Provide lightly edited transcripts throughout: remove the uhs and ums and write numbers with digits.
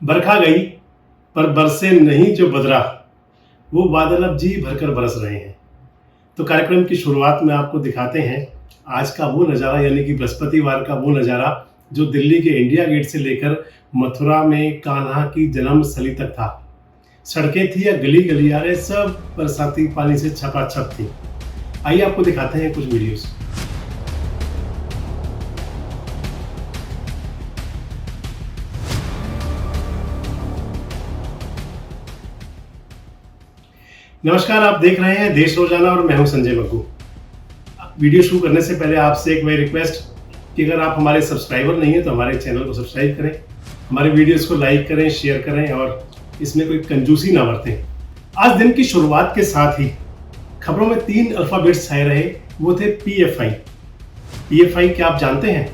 बरखा गई पर बरसे नहीं जो बदरा, वो बादल अब जी भरकर बरस रहे हैं। तो कार्यक्रम की शुरुआत में आपको दिखाते हैं आज का वो नज़ारा, यानी कि बृहस्पतिवार का वो नज़ारा जो दिल्ली के इंडिया गेट से लेकर मथुरा में कान्हा की जन्मस्थली तक था। सड़कें थी या गली गलियारे, सब बरसाती पानी से छपाछप थी। आइए आपको दिखाते हैं कुछ वीडियोस। नमस्कार, आप देख रहे हैं देश रोजाना और मैं हूं संजय मग्गू। वीडियो शुरू करने से पहले आपसे एक मेरी रिक्वेस्ट कि अगर आप हमारे सब्सक्राइबर नहीं हैं तो हमारे चैनल को सब्सक्राइब करें, हमारे वीडियोस को लाइक करें, शेयर करें और इसमें कोई कंजूसी ना बरतें। आज दिन की शुरुआत के साथ ही खबरों में 3 अल्फाबेट्स छाए रहे, वो थे PFI। PFI क्या आप जानते हैं?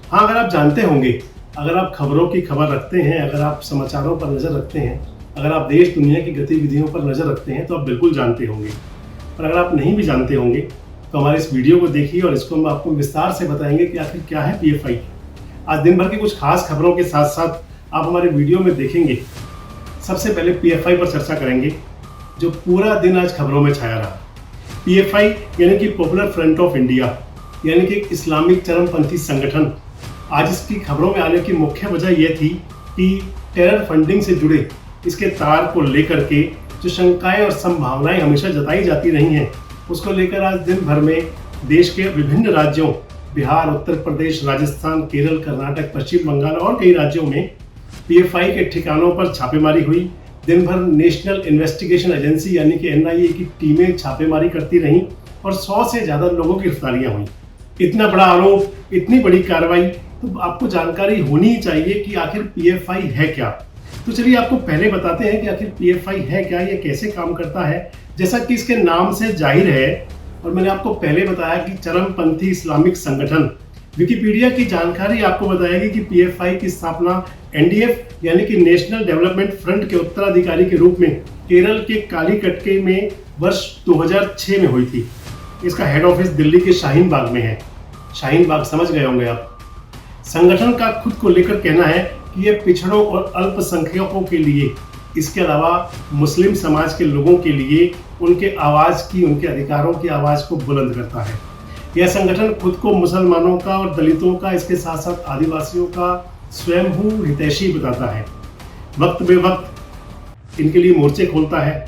हाँ, अगर आप जानते होंगे, अगर आप खबरों की खबर रखते हैं, अगर आप समाचारों पर नज़र रखते हैं, अगर आप देश दुनिया की गतिविधियों पर नज़र रखते हैं तो आप बिल्कुल जानते होंगे। और अगर आप नहीं भी जानते होंगे तो हमारे इस वीडियो को देखिए और इसको हम आपको विस्तार से बताएंगे कि आखिर क्या है PFI। आज दिन भर की कुछ खास खबरों के साथ साथ आप हमारे वीडियो में देखेंगे। सबसे पहले PFI पर चर्चा करेंगे जो पूरा दिन आज खबरों में छाया रहा। PFI यानी कि पॉपुलर फ्रंट ऑफ इंडिया, यानी कि इस्लामिक चरमपंथी संगठन। आज इसकी खबरों में आने की मुख्य वजह यह थी कि टेरर फंडिंग से जुड़े इसके तार को लेकर के जो शंकाएं और संभावनाएं हमेशा जताई जाती रही हैं, उसको लेकर आज दिन भर में देश के विभिन्न राज्यों, बिहार, उत्तर प्रदेश, राजस्थान, केरल, कर्नाटक, पश्चिम बंगाल और कई राज्यों में PFI के ठिकानों पर छापेमारी हुई। दिन भर नेशनल इन्वेस्टिगेशन एजेंसी यानी कि NIA की टीमें छापेमारी करती रहीं और 100 से ज़्यादा लोगों की गिरफ्तारियां हुई। इतना बड़ा आरोप, इतनी बड़ी कार्रवाई, तो आपको जानकारी होनी ही चाहिए कि आखिर PFI है क्या। तो चलिए आपको पहले बताते हैं कि आखिर PFI है क्या, ये कैसे काम करता है। जैसा कि इसके नाम से जाहिर है और मैंने आपको पहले बताया कि चरमपंथी इस्लामिक संगठन, विकिपीडिया की जानकारी आपको बताएगी कि PFI की स्थापना NDF यानी कि नेशनल डेवलपमेंट फ्रंट के उत्तराधिकारी के रूप में केरल के कालीकट में वर्ष 2006 में हुई थी। इसका हेड ऑफिस दिल्ली के शाहीन बाग में है। शाहीन बाग समझ गए होंगे आप। संगठन का खुद को लेकर कहना है कि ये पिछड़ों और अल्पसंख्यकों के लिए, इसके अलावा मुस्लिम समाज के लोगों के लिए उनके आवाज़ की, उनके अधिकारों की आवाज़ को बुलंद करता है। यह संगठन खुद को मुसलमानों का और दलितों का, इसके साथ साथ आदिवासियों का स्वयंभू हितैषी बताता है। वक्त बे वक्त इनके लिए मोर्चे खोलता है।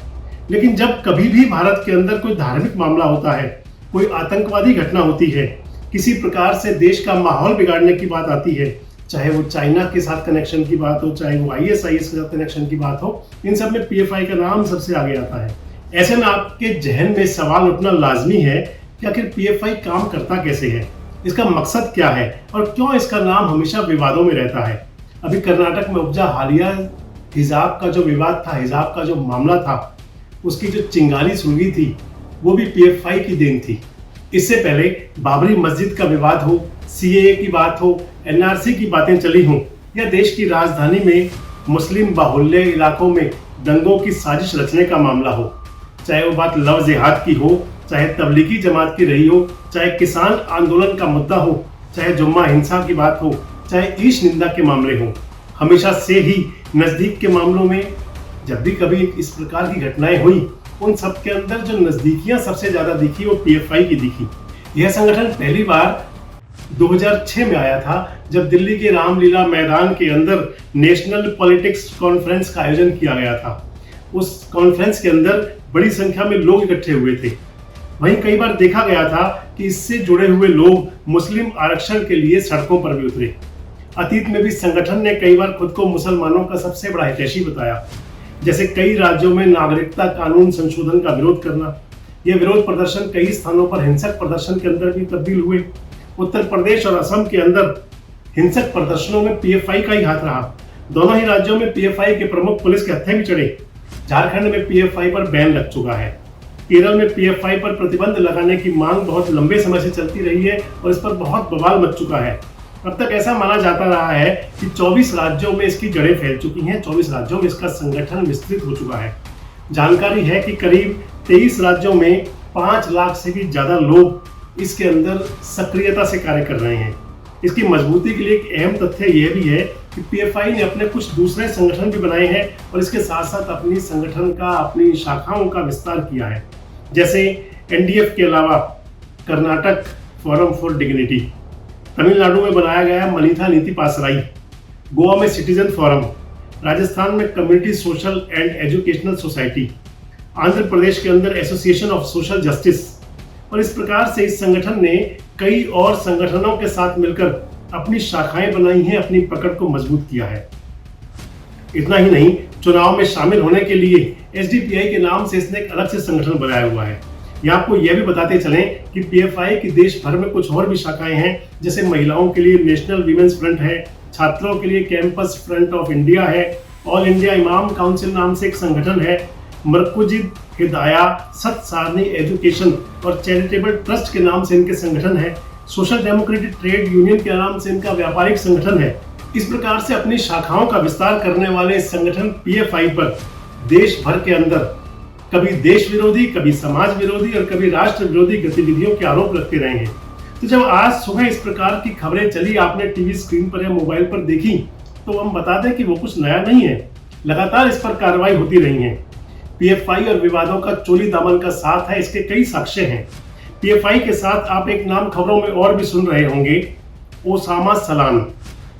लेकिन जब कभी भी भारत के अंदर कोई धार्मिक मामला होता है, कोई आतंकवादी घटना होती है, किसी प्रकार से देश का माहौल बिगाड़ने की बात आती है, चाहे वो चाइना के साथ कनेक्शन की बात हो, चाहे वो ISIS के साथ कनेक्शन की बात हो, इन सब में PFI का नाम सबसे आगे आता है। ऐसे में आपके जहन में सवाल उठना लाजमी है कि आखिर PFI काम करता कैसे है, इसका मकसद क्या है और क्यों इसका नाम हमेशा विवादों में रहता है। अभी कर्नाटक में उपजा हालिया हिजाब का जो विवाद था, हिजाब का जो मामला था, उसकी जो चिंगारी सुलगी थी वो भी PFI की देन थी। इससे पहले बाबरी मस्जिद का विवाद हो, CAA की बात हो, NRC की बातें चली हों, या देश की राजधानी में मुस्लिम बाहुल्य इलाकों में दंगों की साजिश रचने का मामला हो, चाहे वो बात लव जिहाद की हो, चाहे तबलीगी जमात की रही हो, चाहे किसान आंदोलन का मुद्दा हो, चाहे जुम्मा हिंसा की बात हो, चाहे ईश निंदा के मामले हो, हमेशा से ही नज़दीक के मामलों में जब भी कभी इस प्रकार की घटनाएं हुई, उन सब के अंदर जो नज़दीकियां सबसे ज़्यादा दिखी वो PFI की दिखी। यह संगठन पहली बार 2006 में आया था, जब दिल्ली के रामलीला मैदान के अंदर नेशनल पॉलिटिक्स कॉन्फ्रेंस का आयोजन किया गया था। उस कॉन्फ्रेंस के अंदर बड़ी संख्या में लोग इकट्ठे हुए थे। वहीं कई बार देखा गया था कि इससे जुड़े हुए लोग मुस्लिम आरक्षण के लिए सड़कों पर भी उतरे। अतीत में भी संगठन ने कई बार खुद को मुसलमानों का सबसे बड़ा हितैषी बताया, जैसे कई राज्यों में नागरिकता कानून संशोधन का विरोध करना। यह विरोध प्रदर्शन कई स्थानों पर हिंसक प्रदर्शन के अंदर भी तब्दील हुए। उत्तर प्रदेश और असम के अंदर हिंसक प्रदर्शनों में PFI का ही हाथ रहा। दोनों ही राज्यों में PFI के प्रमुख पुलिस के हत्थे भी चढ़े। झारखंड में PFI पर बैन लग चुका है। केरल में PFI पर प्रतिबंध लगाने की मांग बहुत लंबे समय से चलती रही है और इस पर बहुत बवाल मच चुका है। अब तक ऐसा माना जाता रहा है कि 24 राज्यों में इसकी जड़ें फैल चुकी हैं, 24 राज्यों में इसका संगठन विस्तृत हो चुका है। जानकारी है कि करीब 23 राज्यों में 5 लाख से भी ज़्यादा लोग इसके अंदर सक्रियता से कार्य कर रहे हैं। इसकी मजबूती के लिए एक अहम तथ्य यह भी है कि पीएफआई ने अपने कुछ दूसरे संगठन भी बनाए हैं और इसके साथ साथ अपनी संगठन का, अपनी शाखाओं का विस्तार किया है। जैसे एनडीएफ के अलावा Karnataka forum for dignity, Tamil Nadu में बनाया गया मनीथा नीति पासराई, गोवा में सिटीजन फोरम, राजस्थान में community social and educational society, Andhra Pradesh के अंदर एसोसिएशन ऑफ सोशल जस्टिस। और इस प्रकार से इस संगठन ने कई और संगठनों के साथ मिलकर अपनी शाखाएं बनाई हैं, अपनी पकड़ को मजबूत किया है। इतना ही नहीं, चुनाव में शामिल होने के लिए एसडीपीआई के नाम से इसने एक अलग से संगठन बनाया हुआ है। यहाँ आपको यह भी बताते चलें कि पीएफआई की देश भर में कुछ और भी शाखाएं हैं, जैसे महिलाओं के लिए नेशनल वीमेंस फ्रंट है, छात्रों के लिए कैंपस फ्रंट ऑफ इंडिया है, ऑल इंडिया इमाम काउंसिल नाम से एक संगठन है, मरकुजिद हिदाया सत सारनी एजुकेशन और चैरिटेबल ट्रस्ट के नाम से इनके संगठन है, सोशल डेमोक्रेटिक ट्रेड यूनियन के नाम से इनका व्यापारिक संगठन है। इस प्रकार से अपनी शाखाओं का विस्तार करने वाले संगठन पीएफआई पर देश भर के अंदर कभी देश विरोधी, कभी समाज विरोधी और कभी राष्ट्र विरोधी गतिविधियों के आरोप लगते रहे हैं। तो जब आज सुबह इस प्रकार की खबरें चली, आपने टीवी स्क्रीन पर या मोबाइल पर देखी, तो हम बता दें कि वो कुछ नया नहीं है। लगातार इस पर कार्रवाई होती रही है। पीएफआई और विवादों का चोली दामन का साथ है, इसके कई साक्ष्य हैं। पीएफआई के साथ आप एक नाम खबरों में और भी सुन रहे होंगे, ओसामा सलान।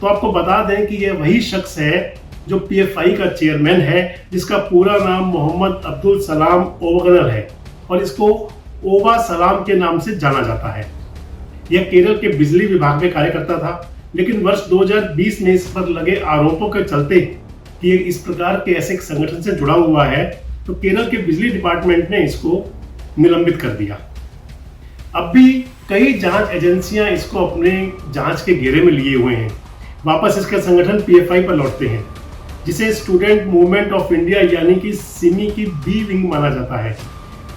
तो आपको बता दें कि यह वही शख्स है जो पीएफआई का चेयरमैन है, जिसका पूरा नाम मोहम्मद अब्दुल सलाम ओवगनर है और इसको ओबा सलाम के नाम से जाना जाता है। यह केरल के बिजली विभाग में कार्य करता था, लेकिन वर्ष 2020 में इस पर लगे आरोपों के चलते कि ये इस प्रकार के ऐसे संगठन से जुड़ा हुआ है, तो केरल के बिजली डिपार्टमेंट ने इसको निलंबित कर दिया। अब भी कई जांच एजेंसियां इसको अपने जांच के घेरे में लिए हुए हैं। वापस इसका संगठन पीएफआई पर लौटते हैं, जिसे स्टूडेंट मूवमेंट ऑफ इंडिया यानी कि सिमी की बी विंग माना जाता है।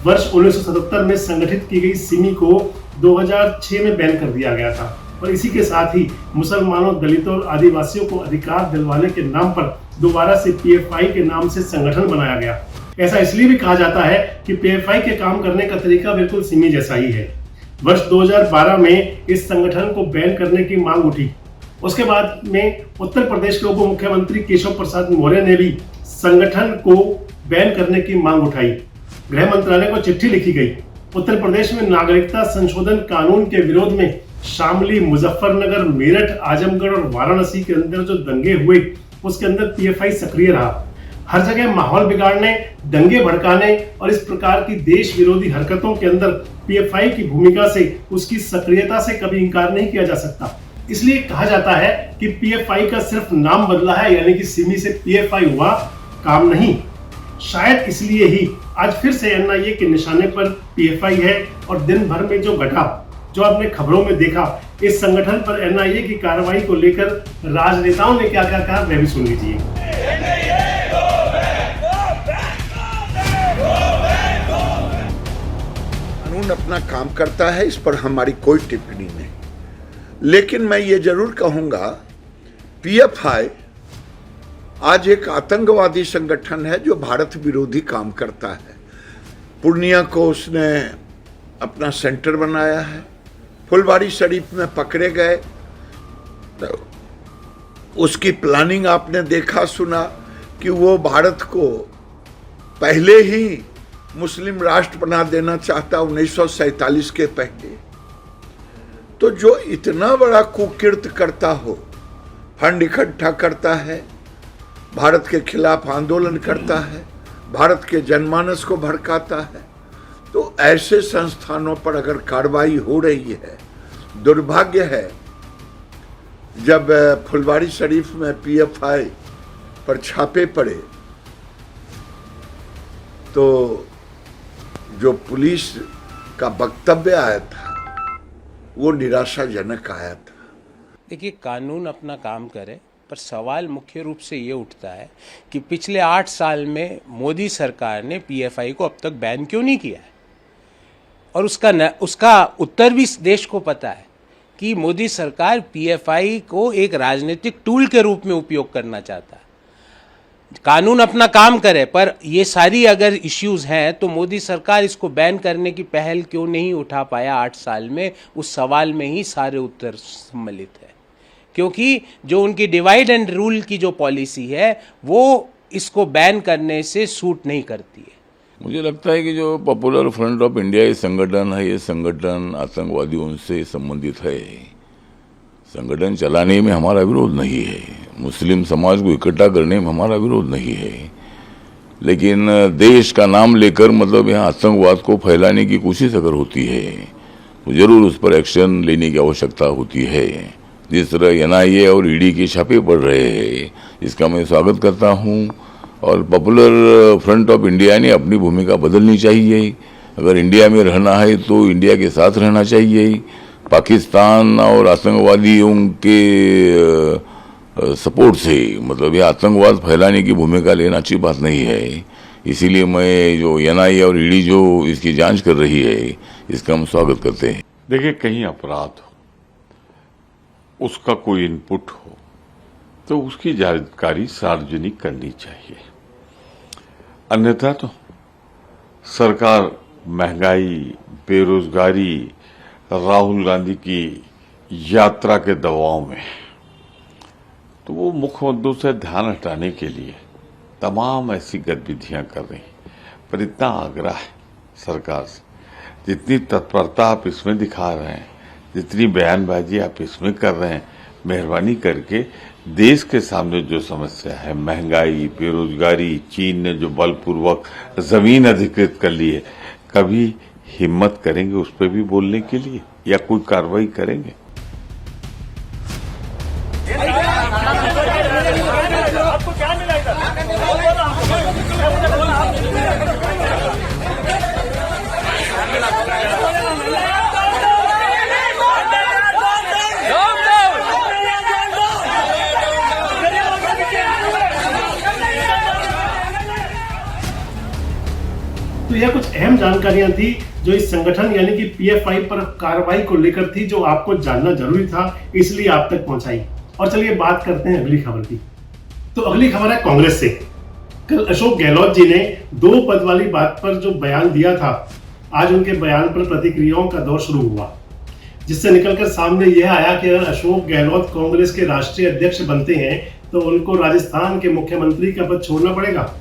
वर्ष 1977 में संगठित की गई सिमी को 2006 में बैन कर दिया गया था और इसी के साथ ही मुसलमानों, दलितों और आदिवासियों को अधिकार दिलवाने के नाम पर दोबारा से पीएफआई के नाम से संगठन बनाया गया। ऐसा इसलिए भी कहा जाता है कि पीएफआई के काम करने का तरीका बिल्कुल सिमी जैसा ही है। वर्ष 2012 में इस संगठन को बैन करने की मांग उठी। उसके बाद में उत्तर प्रदेश के उप मुख्यमंत्री केशव प्रसाद मौर्य ने भी संगठन को बैन करने की मांग उठाई। गृह मंत्रालय को चिट्ठी लिखी गई। उत्तर प्रदेश में नागरिकता संशोधन कानून के विरोध में शामली, मुजफ्फरनगर, मेरठ, आजमगढ़ और वाराणसी के अंदर जो दंगे हुए, उसके अंदर पीएफआई सक्रिय रहा। हर जगह माहौल बिगाड़ने, दंगे भड़काने और इस प्रकार की देश विरोधी हरकतों के अंदर पीएफआई की भूमिका से, उसकी सक्रियता से कभी इंकार नहीं किया जा सकता। इसलिए कहा जाता है कि पीएफआई का सिर्फ नाम बदला है, यानी कि सिमी से पीएफआई हुआ, काम नहीं। शायद इसलिए ही आज फिर से एनआईए के निशाने पर पीएफआई है और दिन भर में जो घटा, जो आपने खबरों में देखा, इस संगठन पर एनआईए की कार्रवाई को लेकर राजनेताओं ने क्या क्या कहा, वह भी सुन लीजिए। कानून अपना काम करता है, इस पर हमारी कोई टिप्पणी नहीं, लेकिन मैं ये जरूर कहूंगा, पीएफआई आज एक आतंकवादी संगठन है जो भारत विरोधी काम करता है। पूर्णिया को उसने अपना सेंटर बनाया है। फुलवारी शरीफ में पकड़े गए, तो उसकी प्लानिंग आपने देखा सुना कि वो भारत को पहले ही मुस्लिम राष्ट्र बना देना चाहता 1947 के पहले। तो जो इतना बड़ा कुकृत्य करता हो, फंड इकट्ठा करता है, भारत के खिलाफ आंदोलन करता है, भारत के जनमानस को भड़काता है, तो ऐसे संस्थानों पर अगर कार्रवाई हो रही है, दुर्भाग्य है जब फुलवारी शरीफ में पीएफआई पर छापे पड़े तो जो पुलिस का वक्तव्य आया था वो निराशाजनक आया था। देखिए, कानून अपना काम करे, पर सवाल मुख्य रूप से ये उठता है कि पिछले 8 साल में मोदी सरकार ने पीएफआई को अब तक बैन क्यों नहीं किया है। और उसका उत्तर भी देश को पता है कि मोदी सरकार पीएफआई को एक राजनीतिक टूल के रूप में उपयोग करना चाहता है। कानून अपना काम करे, पर ये सारी अगर इश्यूज हैं तो मोदी सरकार इसको बैन करने की पहल क्यों नहीं उठा पाया 8 साल में, उस सवाल में ही सारे उत्तर सम्मिलित है। क्योंकि जो उनकी डिवाइड एंड रूल की जो पॉलिसी है वो इसको बैन करने से सूट नहीं करती है। मुझे लगता है कि जो पॉपुलर फ्रंट ऑफ इंडिया ये संगठन है, ये संगठन आतंकवादियों से संबंधित है। संगठन चलाने में हमारा विरोध नहीं है, मुस्लिम समाज को इकट्ठा करने में हमारा विरोध नहीं है, लेकिन देश का नाम लेकर मतलब यहाँ आतंकवाद को फैलाने की कोशिश अगर होती है तो जरूर उस पर एक्शन लेने की आवश्यकता होती है। जिस तरह एनआईए और ईडी के छापे पड़ रहे हैं, इसका मैं स्वागत करता हूँ। और पॉपुलर फ्रंट ऑफ इंडिया ने अपनी भूमिका बदलनी चाहिए। अगर इंडिया में रहना है तो इंडिया के साथ रहना चाहिए। पाकिस्तान और आतंकवादियों के सपोर्ट से मतलब ये आतंकवाद फैलाने की भूमिका लेना अच्छी बात नहीं है। इसीलिए मैं जो एनआईए और ईडी जो इसकी जांच कर रही है, इसका हम स्वागत करते हैं। देखिए, कहीं अपराध हो, उसका कोई इनपुट हो तो उसकी जानकारी सार्वजनिक करनी चाहिए, अन्यथा तो सरकार महंगाई, बेरोजगारी, राहुल गांधी की यात्रा के दबाव में तो वो मुख्य मुद्दों से ध्यान हटाने के लिए तमाम ऐसी गतिविधियां कर रही हैं। पर इतना आग्रह है सरकार से, जितनी तत्परता आप इसमें दिखा रहे हैं, जितनी बयानबाजी आप इसमें कर रहे हैं, मेहरबानी करके देश के सामने जो समस्या है, महंगाई, बेरोजगारी, चीन ने जो बलपूर्वक जमीन अधिकृत कर ली है, कभी हिम्मत करेंगे उस पर भी बोलने के लिए या कोई कार्रवाई करेंगे? तो यह कुछ अहम जानकारियां थी जो इस संगठन यानी कि पीएफआई पर कार्रवाई को लेकर थी, जो आपको जानना जरूरी था, इसलिए आप तक पहुंचाई। और चलिए बात करते हैं अगली खबर की। तो अगली खबर है कांग्रेस से। कल अशोक गहलोत जी ने 2 पद वाली बात पर जो बयान दिया था, आज उनके बयान पर प्रतिक्रियाओं का दौर शुरू हुआ, जिससे निकलकर सामने यह आया कि अगर अशोक गहलोत कांग्रेस के राष्ट्रीय अध्यक्ष बनते हैं तो उनको राजस्थान के मुख्यमंत्री का पद छोड़ना पड़ेगा।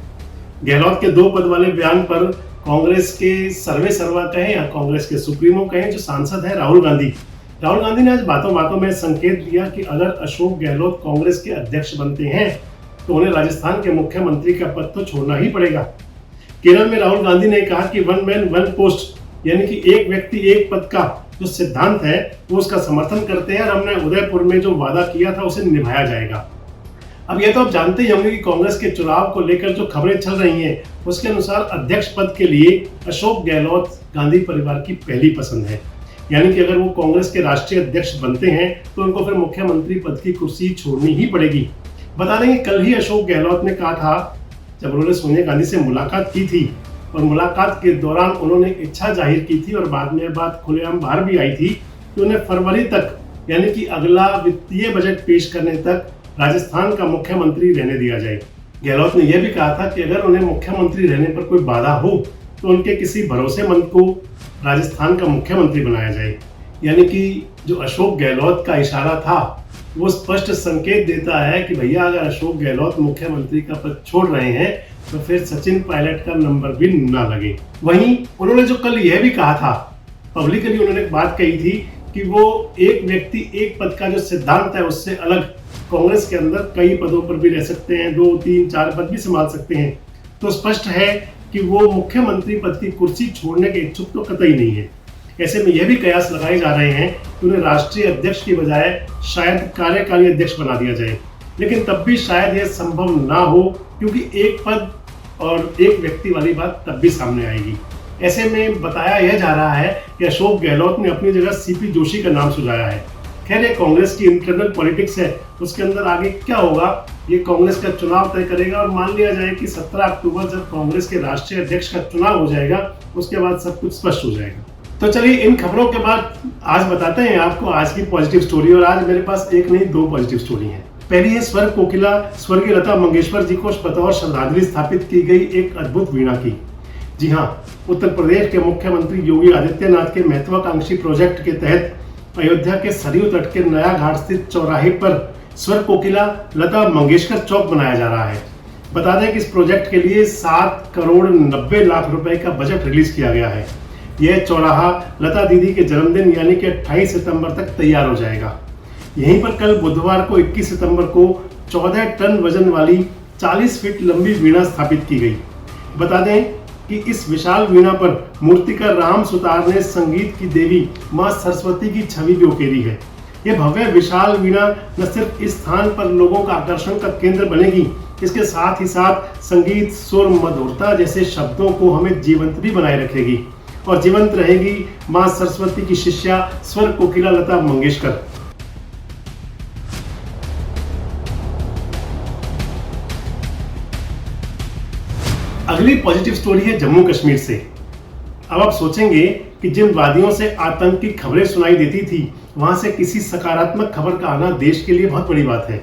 गहलोत के 2 पद वाले बयान पर कांग्रेस के सर्वे सर्वा कहें या कांग्रेस के सुप्रीमो कहें, जो सांसद है राहुल गांधी ने आज बातों बातों में संकेत दिया कि अगर अशोक गहलोत कांग्रेस के अध्यक्ष बनते हैं तो उन्हें राजस्थान के मुख्यमंत्री का पद तो छोड़ना ही पड़ेगा। केरल में राहुल गांधी ने कहा कि 1 मैन 1 पोस्ट यानी कि एक व्यक्ति एक पद का जो सिद्धांत है वो उसका समर्थन करते हैं और हमने उदयपुर में जो वादा किया था उसे निभाया जाएगा। अब यह तो आप जानते ही होंगे कि कांग्रेस के चुनाव को लेकर जो खबरें चल रही हैं, उसके अनुसार अध्यक्ष पद के लिए अशोक गहलोत गांधी परिवार की पहली पसंद है। यानी कि अगर वो कांग्रेस के राष्ट्रीय अध्यक्ष बनते हैं तो उनको फिर मुख्यमंत्री पद की कुर्सी छोड़नी ही पड़ेगी। बता दें कि कल ही अशोक गहलोत ने कहा था, जब उन्होंने सोनिया गांधी से मुलाकात की थी और मुलाकात के दौरान उन्होंने इच्छा जाहिर की थी और बाद में बात खुलेआम बाहर भी आई थी कि उन्हें फरवरी तक यानी कि अगला वित्तीय बजट पेश करने तक राजस्थान का मुख्यमंत्री रहने दिया जाए। गहलोत ने यह भी कहा था कि अगर उन्हें मुख्यमंत्री रहने पर कोई बाधा हो तो उनके किसी भरोसेमंद को राजस्थान का मुख्यमंत्री बनाया जाए। यानी कि जो अशोक गहलोत का इशारा था वो स्पष्ट संकेत देता है कि भैया अगर अशोक गहलोत मुख्यमंत्री का पद छोड़ रहे हैं तो फिर सचिन पायलट का नंबर भी ना लगे। वहीं उन्होंने जो कल यह भी कहा था, पब्लिकली उन्होंने एक बात कही थी कि वो एक व्यक्ति एक पद का जो सिद्धांत है उससे अलग कांग्रेस के अंदर कई पदों पर भी रह सकते हैं, 2, 3, 4 पद भी संभाल सकते हैं। तो स्पष्ट है कि वो मुख्यमंत्री पद की कुर्सी छोड़ने के इच्छुक तो कतई नहीं है। ऐसे में यह भी कयास लगाए जा रहे हैं कि उन्हें राष्ट्रीय अध्यक्ष की बजाय शायद कार्यकारी अध्यक्ष बना दिया जाए, लेकिन तब भी शायद यह संभव ना हो, क्योंकि एक पद और एक व्यक्ति वाली बात तब भी सामने आएगी। ऐसे में बताया यह जा रहा है कि अशोक गहलोत ने अपनी जगह सीपी जोशी का नाम सुझाया है। खैर, ये कांग्रेस की इंटरनल पॉलिटिक्स है, उसके अंदर आगे क्या होगा ये कांग्रेस का चुनाव तय करेगा। और मान लिया जाए कि 17 अक्टूबर जब कांग्रेस के राष्ट्रीय अध्यक्ष का चुनाव हो जाएगा, उसके बाद सब कुछ स्पष्ट हो जाएगा। तो चलिए इन खबरों के बाद आज बताते हैं आपको आज की पॉजिटिव स्टोरी। और आज मेरे पास एक नहीं 2 पॉजिटिव स्टोरी है। पहली है स्वर कोकिला स्वर्गीय लता मंगेशकर जी को बतौर श्रद्धांजलि स्थापित की गई एक अद्भुत वीणा की। जी हाँ, उत्तर प्रदेश के मुख्यमंत्री योगी आदित्यनाथ के महत्वाकांक्षी प्रोजेक्ट के तहत अयोध्या के सरयू तट के नया घाट स्थित चौराहे पर स्वर कोकिला लता मंगेशकर चौक बनाया जा रहा है। बता दें कि इस प्रोजेक्ट के लिए 7 करोड़ 90 लाख रुपए का बजट रिलीज किया गया है। यह चौराहा लता दीदी के जन्मदिन यानी कि 28 सितंबर तक तैयार हो जाएगा। यहीं पर कल बुधवार को 21 सितंबर को 14 टन वजन वाली 40 फीट लंबी वीणा स्थापित की गई। बता दें कि इस विशाल वीणा पर मूर्तिकार राम सुतार ने संगीत की देवी मां सरस्वती की छवि भी उकेरी है। यह भव्य विशाल वीणा न सिर्फ इस स्थान पर लोगों का आकर्षण का केंद्र बनेगी, इसके साथ ही साथ संगीत, सुर, मधुरता जैसे शब्दों को हमें जीवंत भी बनाए रखेगी और जीवंत रहेगी मां सरस्वती की शिष्या स्वर कोकिला लता मंगेशकर। अगली पॉजिटिव स्टोरी है जम्मू कश्मीर से। अब आप सोचेंगे कि जिन वादियों से आतंक की खबरें सुनाई देती थी, वहां से किसी सकारात्मक खबर का आना देश के लिए बहुत बड़ी बात है।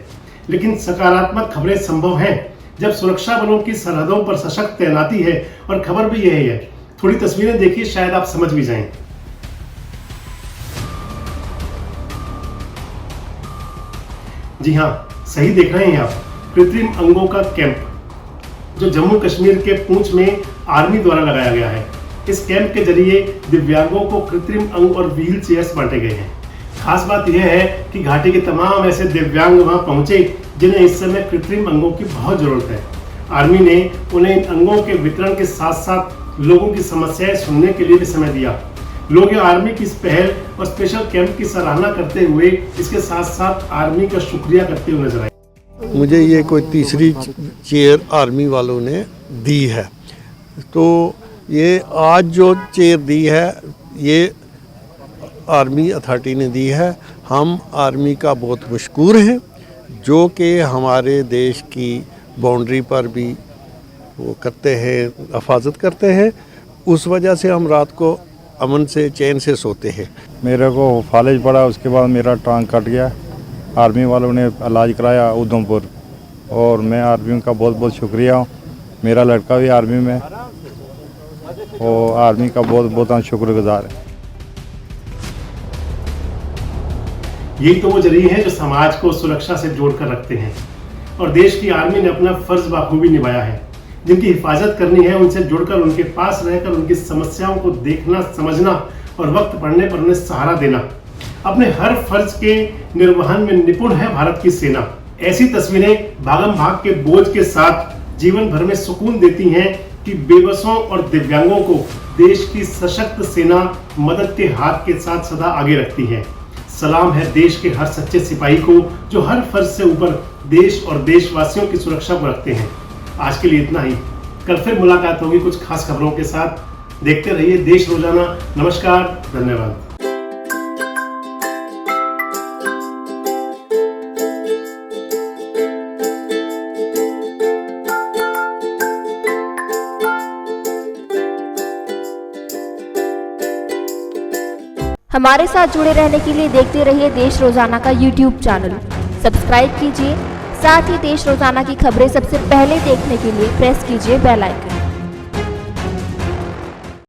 लेकिन सकारात्मक खबरें संभव हैं जब सुरक्षा बलों की सरहदों पर सशक्त तैनाती है, और खबर भी यही है। थोड़ी तस्वीरें देखिए, शायद आप समझ भी जाएं। जी हाँ, सही देख रहे हैं आप, कृत्रिम अंगों का कैंप जो जम्मू कश्मीर के पूंछ में आर्मी द्वारा लगाया गया है। इस कैंप के जरिए दिव्यांगों को कृत्रिम अंग और व्हील चेयर्स बांटे गए हैं। खास बात यह है कि घाटी के तमाम ऐसे दिव्यांग वहां पहुंचे जिन्हें इस समय कृत्रिम अंगों की बहुत जरूरत है। आर्मी ने उन्हें इन अंगों के वितरण के साथ साथ लोगों की समस्याएं सुनने के लिए भी समय दिया। लोग आर्मी की इस पहल और स्पेशल कैंप की सराहना करते हुए इसके साथ साथ आर्मी का शुक्रिया करते हुए नजर आए। मुझे ये कोई तीसरी चेयर आर्मी वालों ने दी है, तो ये आज जो चेयर दी है ये आर्मी अथॉरिटी ने दी है। हम आर्मी का बहुत मशकूर हैं जो कि हमारे देश की बाउंड्री पर भी वो करते हैं, हिफाजत करते हैं। उस वजह से हम रात को अमन से चैन से सोते हैं। मेरे को फालिज पड़ा, उसके बाद मेरा टांग कट गया। आर्मी वालों ने इलाज कराया उधमपुर, और मैं आर्मी का बहुत बहुत शुक्रिया हूँ। मेरा लड़का भी आर्मी में, और आर्मी का बहुत बहुत हम शुक्रगुजार है। यही तो वो जरिए हैं जो समाज को सुरक्षा से जोड़कर रखते हैं, और देश की आर्मी ने अपना फर्ज बाखूबी निभाया है। जिनकी हिफाजत करनी है उनसे जुड़कर, उनके पास रहकर उनकी समस्याओं को देखना, समझना और वक्त पड़ने पर उन्हें सहारा देना। अपने हर फर्ज के निर्वहन में निपुण है भारत की सेना। ऐसी तस्वीरें भागम भाग के बोझ के साथ जीवन भर में सुकून देती हैं कि बेबसों और दिव्यांगों को देश की सशक्त सेना मदद के हाथ के साथ सदा आगे रखती है। सलाम है देश के हर सच्चे सिपाही को जो हर फर्ज से ऊपर देश और देशवासियों की सुरक्षा को रखते हैं। आज के लिए इतना ही। कल फिर मुलाकात होगी कुछ खास खबरों के साथ। देखते रहिए देश रोजाना। नमस्कार, धन्यवाद। हमारे साथ जुड़े रहने के लिए देखते रहिए देश रोजाना का YouTube चैनल। सब्सक्राइब कीजिए, साथ ही देश रोजाना की खबरें सबसे पहले देखने के लिए प्रेस कीजिए बेल आइकन।